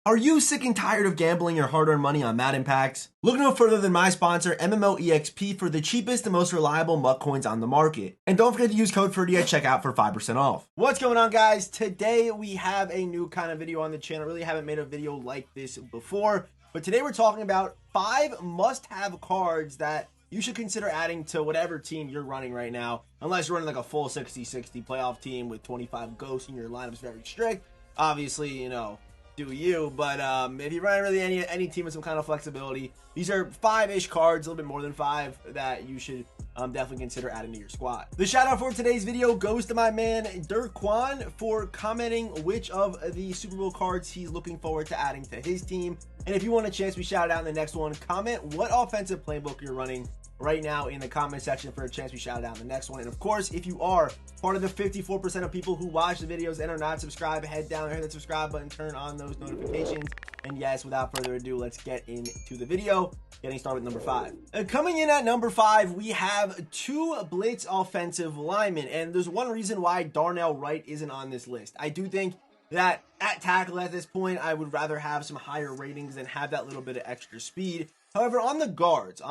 Are you sick and tired of gambling your hard-earned money on Madden packs? Look no further than my sponsor, MMOEXP, for the cheapest and most reliable MUT coins on the market. And don't forget to use code Ferdy at checkout for 5% off. What's going on, guys? Today we have a new kind of video on the channel. I really haven't made a video like this before, but today we're talking about 5 must-have cards that you should consider adding to whatever team you're running right now, unless you're running like a full 60-60 playoff team with 25 ghosts and your lineup's very strict. Obviously, you know, do you, but if you're running really any team with some kind of flexibility, these are 5-ish cards, a little bit more than 5, that you should definitely consider adding to your squad. The shout out for today's video goes to my man Dirk Kwan for commenting which of the Super Bowl cards he's looking forward to adding to his team. And if you want a chance to be shouted out in the next one, comment what offensive playbook you're running right now in the comment section for a chance to be shouted out in the next one. And of course, if you are part of the 54% of people who watch the videos and are not subscribed, head down there, hit that subscribe button, turn on those notifications. And yes, without further ado, let's get into the video. Getting started with number 5. Coming in at number 5, we have 2 blitz offensive linemen. And there's one reason why Darnell Wright isn't on this list. I do think that at tackle at this point, I would rather have some higher ratings than have that little bit of extra speed. However, on the guards,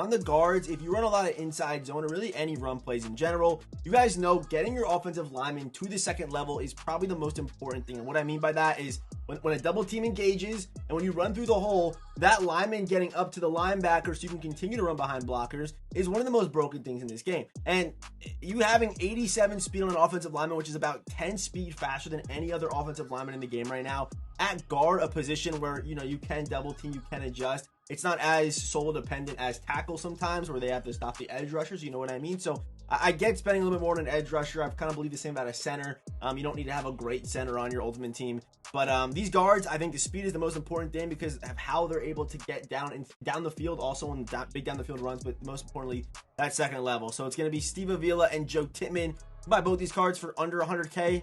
if you run a lot of inside zone or really any run plays in general, you guys know getting your offensive lineman to the second level is probably the most important thing. And what I mean by that is when a double team engages and when you run through the hole, that lineman getting up to the linebacker so you can continue to run behind blockers is one of the most broken things in this game. And you having 87 speed on an offensive lineman, which is about 10 speed faster than any other offensive lineman in the game right now, at guard, a position where, you know, you can double team, you can adjust. It's not as solo dependent as tackle sometimes, where they have to stop the edge rushers. You know what I mean? So I get spending a little bit more on an edge rusher. I kind of believe the same about a center. You don't need to have a great center on your ultimate team. But these guards, I think the speed is the most important thing because of how they're able to get down the field, also in big down the field runs, but most importantly, that second level. So it's going to be Steve Avila and Joe Tippmann. Buy both these cards for under 100K,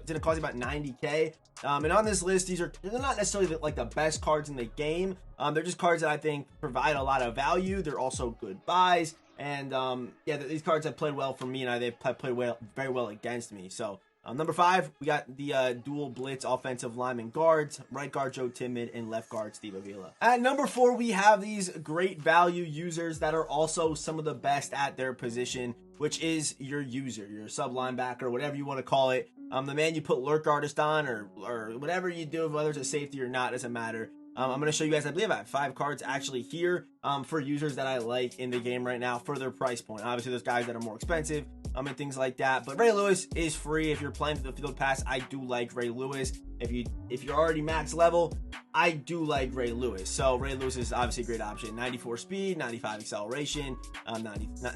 didn't cost you about 90K. And on this list, they're not necessarily like the best cards in the game. They're just cards that I think provide a lot of value. They're also good buys. And yeah, these cards have played well for me, and they've played very well against me. So number 5, we got the dual blitz offensive lineman guards, right guard Joe Tippmann and left guard Steve Avila. At number 4, we have these great value users that are also some of the best at their position, which is your user, your sub linebacker, whatever you want to call it. The man you put lurk artist on or whatever you do, whether it's a safety or not, doesn't matter. I'm going to show you guys, I believe I have 5 cards actually here for users that I like in the game right now for their price point. Obviously, there's guys that are more expensive and things like that. But Ray Lewis is free if you're playing the field pass. I do like Ray Lewis. If you're already max level, I do like Ray Lewis. So Ray Lewis is obviously a great option. 94 speed, 95 acceleration,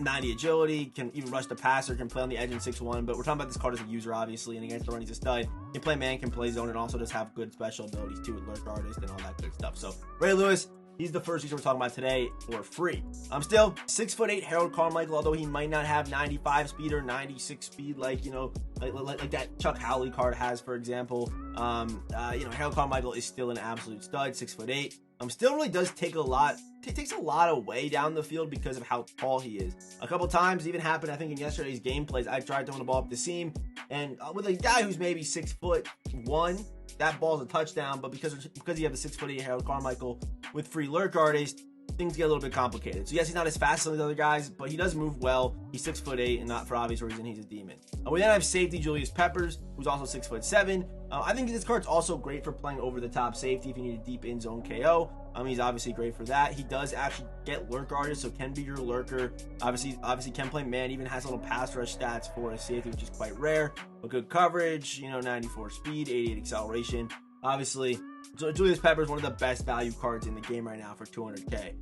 90 agility, can even rush the passer, can play on the edge in 6'1". But we're talking about this card as a user, obviously, and against the run, he's a stud. Can play man, can play zone, and also does have good special abilities too with lurk artist and all that good stuff. So Ray Lewis, he's the first user we're talking about today for free. I'm still 6'8" Harold Carmichael, although he might not have 95 speed or 96 speed like, you know, like that Chuck Howley card has, for example. You know, Harold Carmichael is still an absolute stud, 6'8". Still really does take a lot. It takes a lot away down the field because of how tall he is. A couple times, even happened, I think, in yesterday's gameplays. I tried throwing the ball up the seam, and with a guy who's maybe 6'1", that ball's a touchdown. But because you have a 6'8" Harold Carmichael with free lurk artist, things get a little bit complicated. So yes, he's not as fast as the other guys, but he does move well. He's 6'8", and not for obvious reason, he's a demon. We then have safety Julius Peppers, who's also 6'7". I think this card's also great for playing over the top safety if you need a deep in zone KO. He's obviously great for that. He does actually get lurk artist, so can be your lurker. Obviously can play man, even has little pass rush stats for a safety, which is quite rare. But good coverage, you know, 94 speed, 88 acceleration. Obviously, Julius Peppers, one of the best value cards in the game right now for 200K.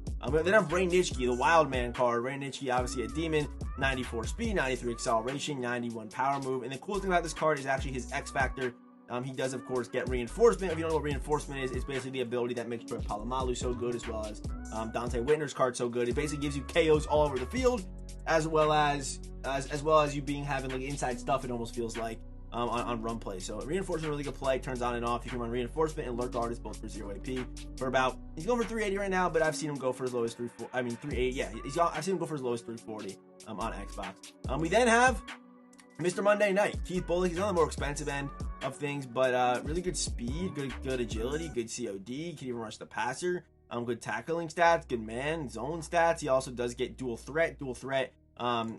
Then have Ray Nitschke, the wild man card. Ray Nitschke, obviously a demon, 94 speed, 93 acceleration, 91 power move. And the cool thing about this card is actually his X factor. He does, of course, get reinforcement. If you don't know what reinforcement is, it's basically the ability that makes Troy Polamalu so good, as well as Dante Whitner's card so good. It basically gives you KOs all over the field, as well as you having like inside stuff. It almost feels like on run play. So reinforcement is a really good play. Turns on and off. You can run reinforcement and lurk artist both for 0 AP for about. He's going for 380 right now, but I've seen him go for as low as 380. Yeah, I've seen him go for as low as 340 on Xbox. We then have Mr. Monday Night, Keith Bullock. He's on the more expensive end. of things, but really good speed, good agility, good COD, can even rush the passer, good tackling stats, good man, zone stats. He also does get dual threat.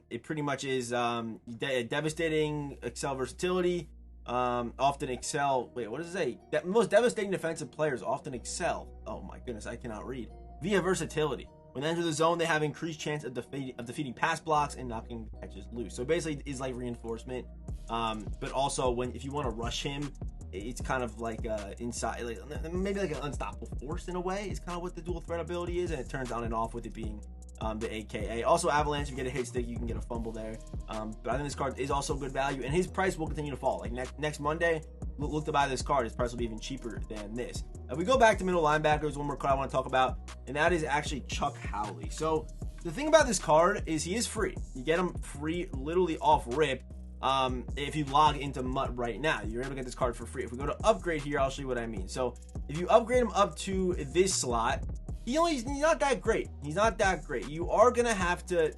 It pretty much is devastating excel versatility, often excel, wait, what does it say? Most devastating defensive players often excel, oh my goodness, I cannot read, via versatility. When they enter the zone, they have increased chance of defeating pass blocks and knocking catches loose. So basically, it's like reinforcement. But also, if you want to rush him, it's kind of like inside, like maybe like an unstoppable force in a way. It's kind of what the dual threat ability is, and it turns on and off with it being the AKA. Also, Avalanche, if you get a hit stick, you can get a fumble there. But I think this card is also good value, and his price will continue to fall. Like next Monday, look to buy this card. His price will be even cheaper than this. If we go back to middle linebackers, one more card I want to talk about, and that is actually Chuck Howley. So the thing about this card is he is free. You get him free, literally off rip. If you log into MUT right now, you're able to get this card for free. If we go to upgrade here, I'll show you what I mean. So if you upgrade him up to this slot, he's not that great. He's not that great. You are gonna have to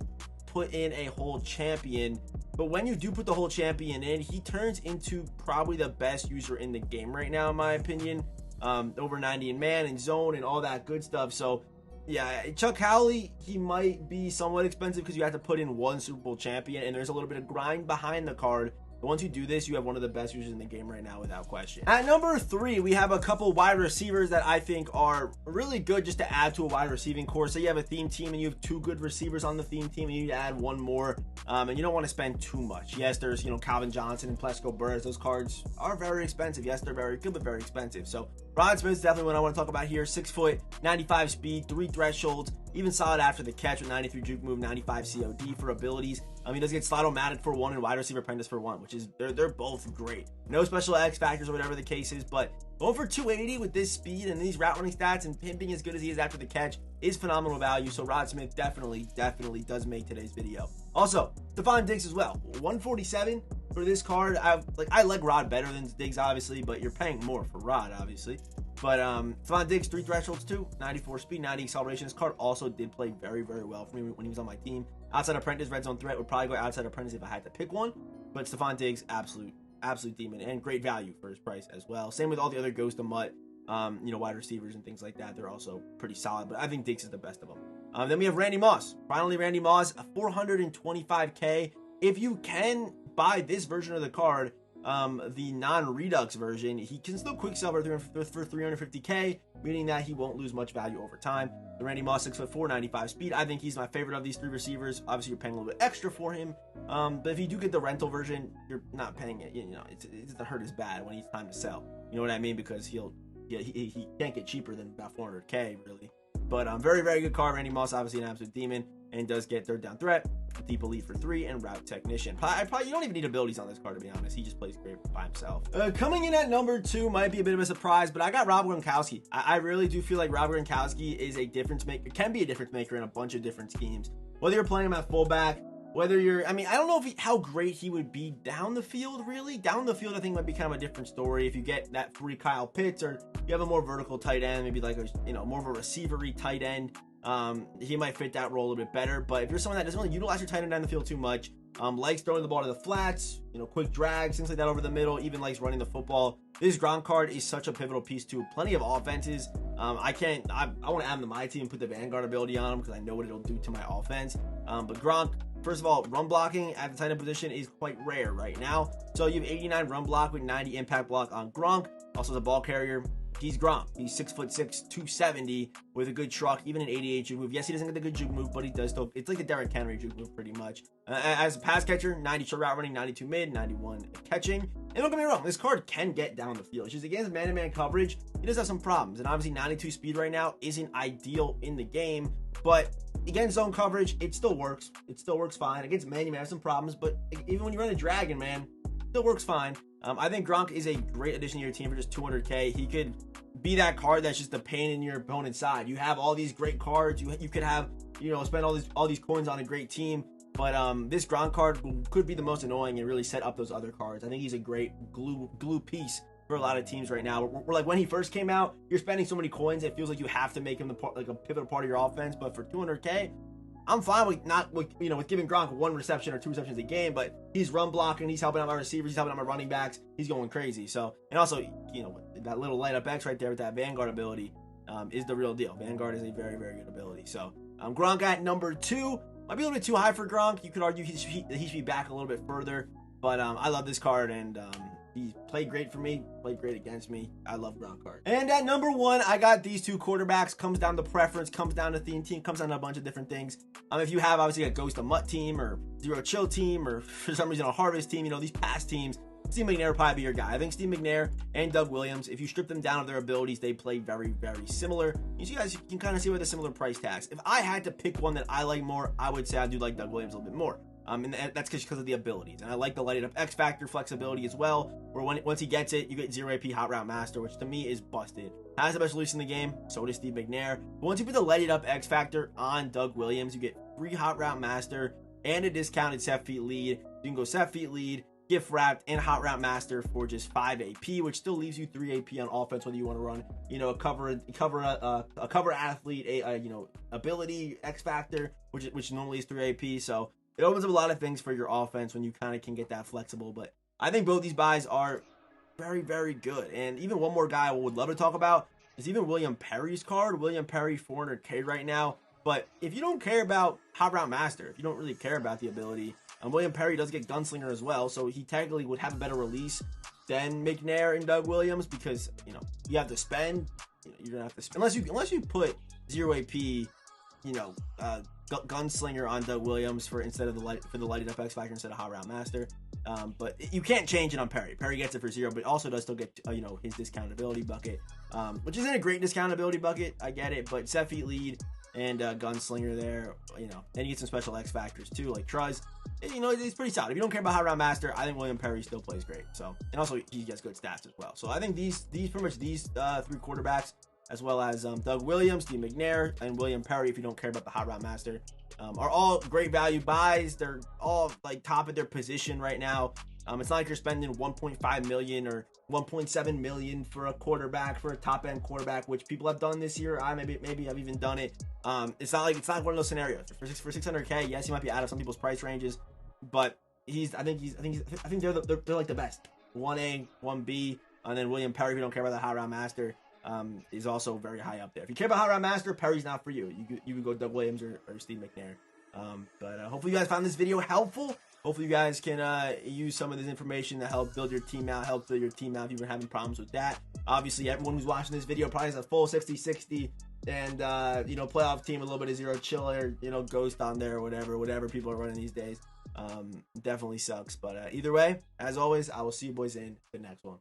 put in a whole champion, but when you do put the whole champion in, he turns into probably the best user in the game right now, in my opinion. Over 90 in man and zone and all that good stuff. So yeah, Chuck Howley, he might be somewhat expensive because you have to put in one Super Bowl champion, and there's a little bit of grind behind the card. But once you do this, you have one of the best users in the game right now, without question. At number 3, we have a couple wide receivers that I think are really good just to add to a wide receiving core. So you have a theme team and you have 2 good receivers on the theme team, and you need to add 1 more, and you don't want to spend too much. Yes, there's Calvin Johnson and Plesko Burrs. Those cards are very expensive. Yes, they're very good, but very expensive. So Rod Smith's definitely what I want to talk about here. 6 foot, 95 speed, 3 thresholds, even solid after the catch with 93 juke move, 95 COD for abilities. He does get Slide-O-Matic for 1 and Wide Receiver Apprentice for 1, which is, they're both great. No special X factors or whatever the case is, but going for 280 with this speed and these route running stats and him being as good as he is after the catch is phenomenal value. So Rod Smith definitely does make today's video. Also, Stephon Diggs as well. 147 for this card. I like Rod better than Diggs, obviously, but you're paying more for Rod, obviously. But Stephon Diggs, 3 thresholds too, 94 speed, 90 acceleration. This card also did play very well for me when he was on my team. Outside Apprentice, red zone threat would probably go outside Apprentice if I had to pick one. But Stephon Diggs, absolute demon, and great value for his price as well. Same with all the other Ghost of Mutt, wide receivers and things like that. They're also pretty solid, but I think Diggs is the best of them. Then we have Randy Moss. Finally, Randy Moss, 425K. If you can buy this version of the card, the non-redux version, he can still quick sell for 350K, meaning that he won't lose much value over time. The Randy Moss, 6'4", 95 speed. I think he's my favorite of these 3 receivers. Obviously, you're paying a little bit extra for him, but if you do get the rental version, you're not paying it. It doesn't hurt as bad when it's time to sell. You know what I mean? Because he can't get cheaper than about 400K really. But very good card. Randy Moss, obviously an absolute demon, and does get third down threat, deep elite for 3, and route technician. You don't even need abilities on this card, to be honest. He just plays great by himself. Coming in at number 2 might be a bit of a surprise, but I got Rob Gronkowski. I really do feel like Rob Gronkowski is a difference maker, can be a difference maker in a bunch of different schemes. Whether you're playing him at fullback, whether you're, I don't know how great he would be down the field, really. Down the field, I think might be kind of a different story. If you get that free Kyle Pitts, or you have a more vertical tight end, maybe like more of a receiver-y tight end, he might fit that role a little bit better. But if you're someone that doesn't really utilize your tight end down the field too much, likes throwing the ball to the flats, quick drags, things like that over the middle, even likes running the football, this Gronk card is such a pivotal piece to plenty of offenses. I want to add him to my team and put the Vanguard ability on him because I know what it'll do to my offense. But Gronk, first of all, run blocking at the tight end position is quite rare right now. So you have 89 run block with 90 impact block on Gronk. Also, as a ball carrier, he's Gronk. He's 6'6", 270 with a good truck, even an 88 juke move. Yes, he doesn't get the good juke move, but he does still. It's like a Derrick Henry juke move pretty much. As a pass catcher, 90 short route running, 92 mid, 91 catching. And don't get me wrong, this card can get down the field. It's just against man-to-man coverage, he does have some problems. And obviously 92 speed right now isn't ideal in the game, but against zone coverage, it still works. It still works fine. Against man, you may have some problems, but even when you run a dragon, man, it still works fine. I think Gronk is a great addition to your team for just 200K. He could be that card that's just a pain in your opponent's side. You have all these great cards. You could have, spend all these coins on a great team. But this Gronk card could be the most annoying and really set up those other cards. I think he's a great glue piece for a lot of teams right now. We're like, when he first came out, you're spending so many coins, it feels like you have to make him a pivotal part of your offense. But for 200K, I'm fine with with giving Gronk 1 reception or 2 receptions a game, but he's run blocking, he's helping out my receivers, he's helping out my running backs, he's going crazy. So, and also, that little light up X right there with that Vanguard ability is the real deal. Vanguard is a very, very good ability. So, Gronk at number 2. Might be a little bit too high for Gronk. You could argue he should be back a little bit further, but I love this card, and he played great for me, played great against me. I love Gronk card. And at number 1, I got these 2 quarterbacks. Comes down to preference, comes down to theme team, comes down to a bunch of different things. If you have obviously a Ghost of Mutt team or Zero Chill team or for some reason a Harvest team, these past teams, Steve McNair will probably be your guy. I think Steve McNair and Doug Williams, if you strip them down of their abilities, they play very, very similar. You guys can kind of see where the similar price tags. If I had to pick one that I like more, I would say I do like Doug Williams a little bit more. And that's just because of the abilities. And I like the lighted up X Factor flexibility as well, where once he gets it, you get 0 AP Hot Route Master, which to me is busted. Has the best release in the game, so does Steve McNair. But once you put the lighted up X Factor on Doug Williams, you get free Hot Route Master and a discounted set feet lead. You can go set feet lead, gift wrapped, and Hot Route Master for just 5 AP, which still leaves you 3 AP on offense, whether you want to run, a cover athlete, ability X Factor, which normally is 3 AP. So it opens up a lot of things for your offense when you kind of can get that flexible. But I think both these buys are very, very good. And even one more guy I would love to talk about is even William Perry's card. William Perry, 400K right now. But if you don't care about Hot Route Master, if you don't really care about the ability, William Perry does get Gunslinger as well, so he technically would have a better release than McNair and Doug Williams, because you have to spend. You're gonna have to spend unless you put 0 AP, Gunslinger on Doug Williams for the lighted up X Factor instead of Hot Route Master. But you can't change it on Perry. Perry gets it for 0, but also does still get his discount ability bucket, which isn't a great discount ability bucket. I get it, but set feet lead and Gunslinger there, and you get some special X Factors too, like Truz. It's pretty solid. If you don't care about Hot Route Master, I think William Perry still plays great. So, and also he gets good stats as well. So I think these pretty much these 3 quarterbacks, as well as Doug Williams, Steve McNair, and William Perry, if you don't care about the Hot Route Master, are all great value buys. They're all like top of their position right now. It's not like you're spending 1.5 million or 1.7 million for a quarterback, for a top end quarterback, which people have done this year. Maybe I've even done it. It's not one of those scenarios. For 600K, yes, he might be out of some people's price ranges, but I think they're like the best. 1A, 1B, and then William Perry, if you don't care about the Hot Route Master, is also very high up there. If you care about Hot Route Master, Perry's not for you. You could go Doug Williams or Steve McNair. But hopefully you guys found this video helpful. Hopefully you guys can use some of this information to help build your team out, if you've been having problems with that. Obviously, everyone who's watching this video probably has a full 60-60 and, playoff team, a little bit of Zero Chill or, Ghost on there or whatever people are running these days. Definitely sucks. But either way, as always, I will see you boys in the next one.